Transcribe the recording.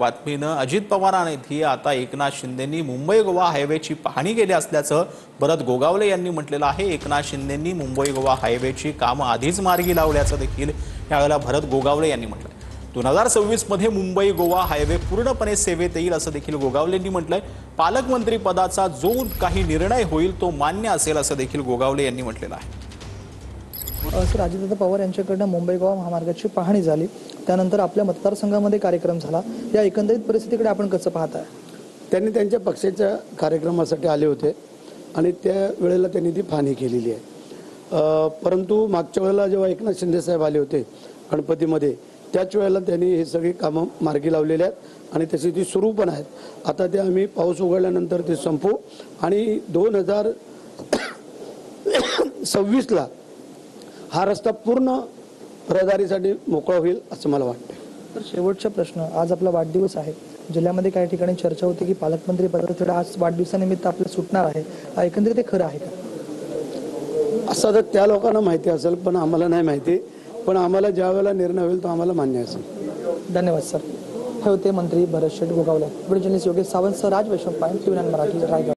बातमीनं अजित पवारांनी आता एकनाथ शिंदेंनी मुंबई गोवा हायवेची पाहणी केली असल्याचं भरत गोगावले यांनी म्हटलेलं आहे। एकनाथ शिंदेंनी मुंबई गोवा हायवेची कामं आधीच मार्गी लावल्याचं देखील यावेळेला भरत गोगावले यांनी म्हटलं। 2026 मध्ये मुंबई गोवा हायवे पूर्णपणे सेवेत येईल असं देखील गोगावलेंनी म्हटलंय। पालकमंत्री पदाचा जो काही निर्णय होईल तो मान्य असेल असं देखील गोगावले यांनी म्हटलेलं आहे। सर, अजितदादा पवार यांच्याकडून मुंबई गोवा महामार्गाची पाहणी झाली, त्यानंतर आपल्या मतदारसंघामध्ये कार्यक्रम झाला। या एकंदरीत परिस्थितीकडे आपण कसं पाहताय? त्यांनी त्यांच्या पक्षाच्या कार्यक्रमासाठी आले होते आणि त्या वेळेला त्यांनी ती पाहणी केलेली आहे। परंतु मागच्या वेळेला जेव्हा एकनाथ शिंदे साहेब आले होते गणपतीमध्ये, त्याच वेळेला त्यांनी हे सगळी कामं मार्गी लावलेली आहेत आणि तशी ती सुरू पण आहेत। आता ते आम्ही पाऊस उघडल्यानंतर ते संपवू आणि 2026 ला हा रस्ता पूर्ण रहदारीसाठी मोकळा होईल असं मला वाटतं। तर शेवटचा प्रश्न, आज आपला वाढदिवस आहे, जिल्ह्यामध्ये काही ठिकाणी चर्चा होती की पालकमंत्री पदाचा आज वाढदिवसानिमित्त आपलं सुटणार आहे, एकंदरीत ते खरं आहे का? असं तर त्या लोकांना माहिती असेल, पण आम्हाला नाही माहिती। पण आम्हाला ज्या वेळेला निर्णय होईल तो आम्हाला मान्य असेल। धन्यवाद सर। हे होते मंत्री भरत गोगावले। व्हिडिओ जर्नलिस्ट योगेश सावंत, राज वैष्णव, TV9 मराठी, रायगड।